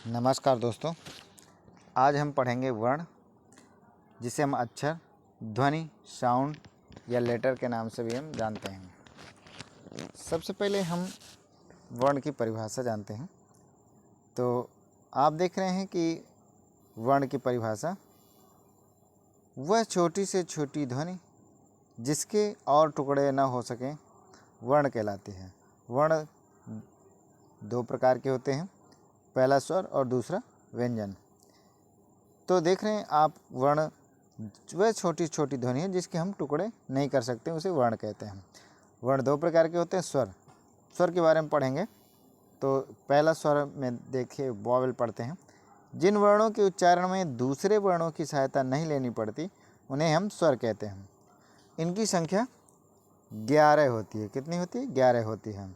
नमस्कार दोस्तों, आज हम पढ़ेंगे वर्ण, जिसे हम अक्षर, ध्वनि, साउंड या लेटर के नाम से भी हम जानते हैं। सबसे पहले हम वर्ण की परिभाषा जानते हैं। तो आप देख रहे हैं कि वर्ण की परिभाषा वह छोटी से छोटी ध्वनि जिसके और टुकड़े न हो सकें वर्ण कहलाती है। वर्ण दो प्रकार के होते हैं, पहला स्वर और दूसरा व्यंजन। तो देख रहे हैं आप, वर्ण वह छोटी छोटी ध्वनि है जिसके हम टुकड़े नहीं कर सकते, उसे वर्ण कहते हैं। वर्ण दो प्रकार के होते हैं। स्वर के बारे में पढ़ेंगे। तो पहला स्वर में देखिए, वॉवेल पढ़ते हैं। जिन वर्णों के उच्चारण में दूसरे वर्णों की सहायता नहीं लेनी पड़ती उन्हें हम स्वर कहते हैं। इनकी संख्या 11 होती है। कितनी होती है? 11 होती है।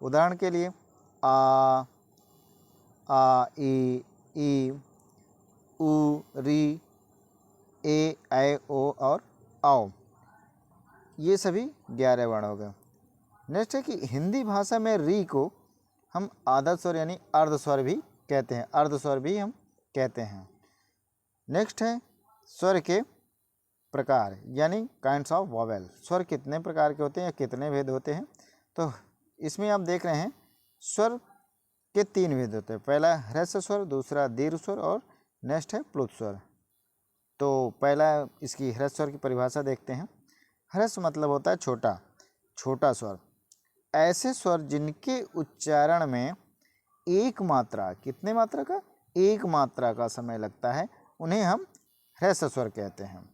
उदाहरण के लिए आ, ई, ऊ, री, ए, ऐ, ओ और आओ, ये सभी 11 वर्ण हो गए। नेक्स्ट है कि हिंदी भाषा में री को हम आधा स्वर यानी अर्धस्वर भी कहते हैं। अर्धस्वर भी हम कहते हैं। नेक्स्ट है स्वर के प्रकार यानी काइंड्स ऑफ वॉवेल। स्वर कितने प्रकार के होते हैं या कितने भेद होते हैं? तो इसमें आप देख रहे हैं स्वर के 3 भेद होते हैं। पहला ह्रस्व स्वर, दूसरा दीर्घ स्वर और नेक्स्ट है प्लुत स्वर। तो पहला इसकी ह्रस्व स्वर की परिभाषा देखते हैं। ह्रस्व मतलब होता है छोटा, छोटा स्वर। ऐसे स्वर जिनके उच्चारण में एक मात्रा, कितने मात्रा का? एक मात्रा का समय लगता है, उन्हें हम ह्रस्व स्वर कहते हैं।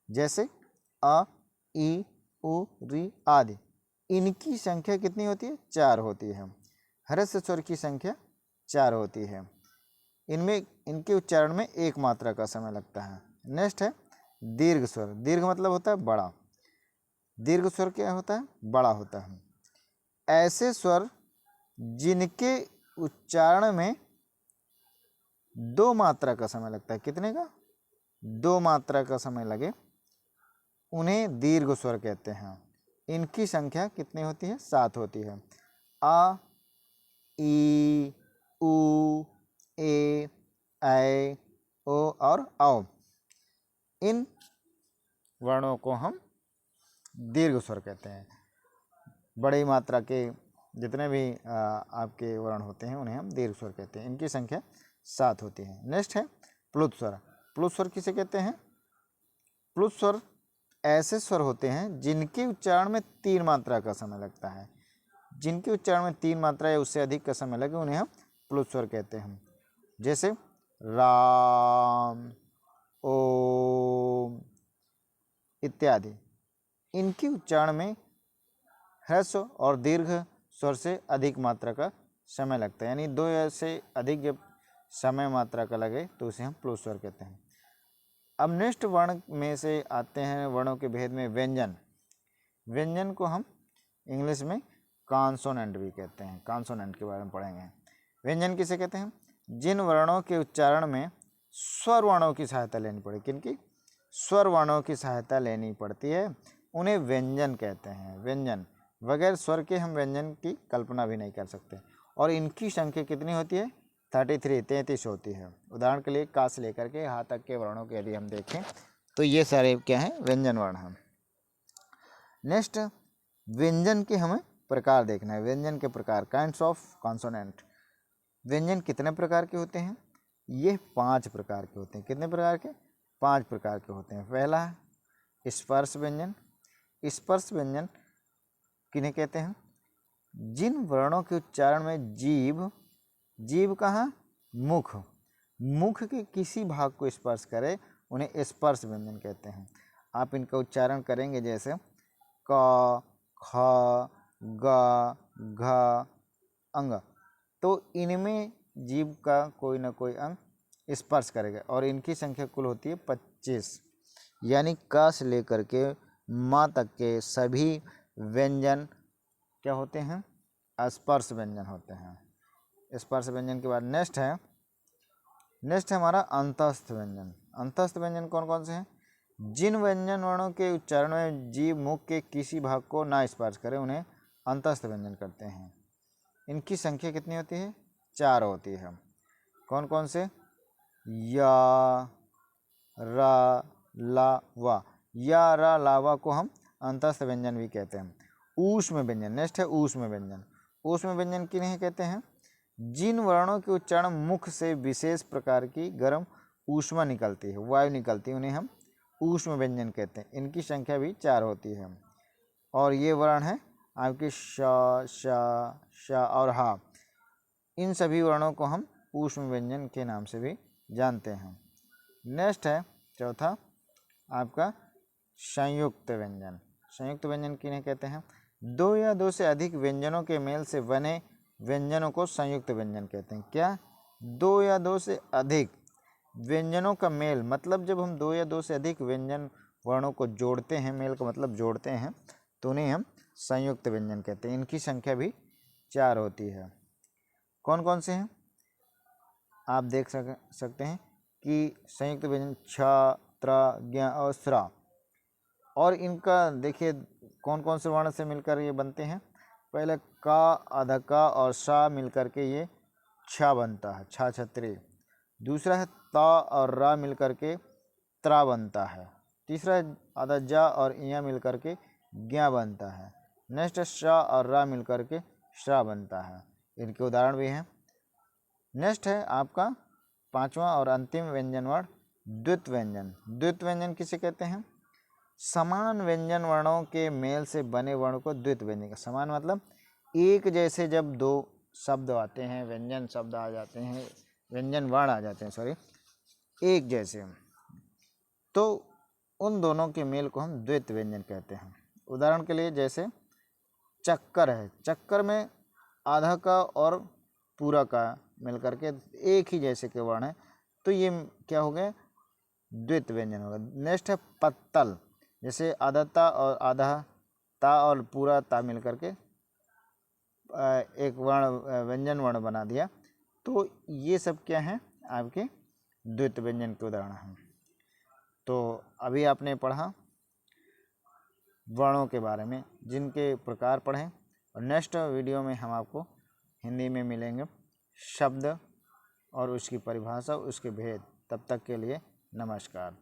जैसे अ, ई, उ, री आदि। इनकी संख्या कितनी होती है? 4 होती है। ह्रस्व स्वर की संख्या 4 होती है। इनमें इनके उच्चारण में एक मात्रा का समय लगता है। नेक्स्ट है दीर्घ स्वर। दीर्घ मतलब होता है बड़ा। दीर्घ स्वर क्या होता है? बड़ा होता है। ऐसे स्वर जिनके उच्चारण में 2 मात्रा का समय लगता है। कितने का? 2 मात्रा का समय लगे, उन्हें दीर्घ स्वर कहते हैं। इनकी संख्या कितनी होती है? 7 होती है। आ, ई, उ, ए, ऐ, ओ और औ। इन वर्णों को हम दीर्घ स्वर कहते हैं। बड़ी मात्रा के जितने भी आपके वर्ण होते हैं उन्हें हम दीर्घ स्वर कहते हैं। इनकी संख्या 7 होती है। नेक्स्ट है प्लुत स्वर। प्लुत स्वर किसे कहते हैं? प्लुत स्वर ऐसे स्वर होते हैं जिनके उच्चारण में 3 मात्रा का समय लगता है। जिनके उच्चारण में 3 मात्रा या उससे अधिक का समय लगे उन्हें हम प्लुत स्वर कहते हैं। जैसे राम, ओम इत्यादि। इनके उच्चारण में ह्रस्व और दीर्घ स्वर से अधिक मात्रा का समय लगता है, यानी 2 या से अधिक जब समय मात्रा का लगे तो उसे हम प्लुत स्वर कहते हैं। अब नेक्स्ट वर्ण में से आते हैं वर्णों के भेद में व्यंजन। व्यंजन को हम इंग्लिश में कॉन्सोनेंट भी कहते हैं। कॉन्सोनेंट के बारे में पढ़ेंगे। व्यंजन किसे कहते हैं? जिन वर्णों के उच्चारण में स्वर वर्णों की सहायता लेनी पड़े। किनकी? स्वर वर्णों की सहायता लेनी पड़ती है, उन्हें व्यंजन कहते हैं। व्यंजन, बगैर स्वर के हम व्यंजन की कल्पना भी नहीं कर सकते। और इनकी संख्या कितनी होती है? 33 होती है। उदाहरण के लिए का से लेकर के हा तक के वर्णों के यदि हम देखें तो ये सारे क्या हैं? व्यंजन वर्ण हैं। नेक्स्ट व्यंजन के हमें प्रकार देखना है। व्यंजन के प्रकार, काइंड्स ऑफ कॉन्सोनेंट। व्यंजन कितने प्रकार के होते हैं? ये 5 प्रकार के होते हैं। कितने प्रकार के? 5 प्रकार के होते हैं। पहला है स्पर्श व्यंजन। स्पर्श व्यंजन किन्हें कहते हैं? जिन वर्णों के उच्चारण में जीभ कहाँ? मुख, मुख के किसी भाग को स्पर्श करे उन्हें स्पर्श व्यंजन कहते हैं। आप इनका उच्चारण करेंगे जैसे क, ख, ग, घ, अंग, तो इनमें जीभ का कोई ना कोई अंग स्पर्श करेगा और इनकी संख्या कुल होती है 25। यानी क से लेकर के माँ तक के सभी व्यंजन क्या होते हैं? स्पर्श व्यंजन होते हैं। स्पर्श व्यंजन के बाद नेक्स्ट है हमारा अंतस्थ व्यंजन। अंतस्थ व्यंजन कौन कौन से हैं? जिन व्यंजन वर्णों के उच्चारण में जीभ मुख के किसी भाग को ना स्पर्श करे उन्हें अंतस्थ व्यंजन करते हैं। इनकी संख्या कितनी होती है? 4 होती है। कौन कौन से? या, रा, ला, वा। या, रा, ला, वा को हम अंतस्थ व्यंजन भी कहते हैं। ऊष्म व्यंजन, नेक्स्ट है ऊष्म व्यंजन। ऊष्म व्यंजन किन्हें कहते हैं? जिन वर्णों के उच्चारण मुख से विशेष प्रकार की गर्म ऊष्मा निकलती है, वायु निकलती है, उन्हें हम ऊष्म व्यंजन कहते हैं। इनकी संख्या भी 4 होती है और ये वर्ण है आपके श, श और हा। इन सभी वर्णों को हम ऊष्म व्यंजन के नाम से भी जानते हैं। नेक्स्ट है चौथा आपका संयुक्त व्यंजन। संयुक्त व्यंजन किन्हें कहते हैं? दो या दो से अधिक व्यंजनों के मेल से बने व्यंजनों को संयुक्त व्यंजन कहते हैं। क्या? दो या दो से अधिक व्यंजनों का मेल, मतलब जब हम दो या दो से अधिक व्यंजन वर्णों को जोड़ते हैं, मेल का मतलब जोड़ते हैं, तो उन्हें हम संयुक्त व्यंजन कहते हैं। इनकी संख्या भी 4 होती है। कौन कौन से हैं? आप देख सकते हैं कि संयुक्त व्यंजन छ, त्र, ज्ञ और स्रा। और इनका देखिए कौन कौन से वर्ण से मिलकर ये बनते हैं। पहले का, आधा का और सा मिलकर के ये छ बनता है, छा छत्री। दूसरा है ता और रा मिलकर के त्रा बनता है। तीसरा है आधा जा और इया मिलकर के ज्ञा बनता है। नेक्स्ट है शा और रा मिलकर के श्रा बनता है। इनके उदाहरण भी हैं। नेक्स्ट है आपका पांचवा और अंतिम व्यंजन वर्ण द्वित व्यंजन। द्वित व्यंजन किसे कहते हैं? समान व्यंजन वर्णों के मेल से बने वर्ण को द्वित व्यंजन। समान मतलब एक जैसे जब दो शब्द आते हैं, व्यंजन शब्द आ जाते हैं, व्यंजन वर्ण आ जाते हैं, सॉरी, एक जैसे, तो उन दोनों के मेल को हम द्वित व्यंजन कहते हैं। उदाहरण के लिए जैसे चक्कर है, चक्कर में आधा का और पूरा का मिलकर के एक ही जैसे के वर्ण है, तो ये क्या हो गए? द्वित व्यंजन होगा। नेक्स्ट है पत्तल, जैसे आधा ता और आधा ता और पूरा ता मिलकर के एक वर्ण व्यंजन वर्ण बना दिया, तो ये सब क्या हैं? आपके द्वित व्यंजन के उदाहरण हैं। तो अभी आपने पढ़ा वर्णों के बारे में, जिनके प्रकार पढ़ें, और नेक्स्ट वीडियो में हम आपको हिंदी में मिलेंगे शब्द और उसकी परिभाषा, उसके भेद। तब तक के लिए नमस्कार।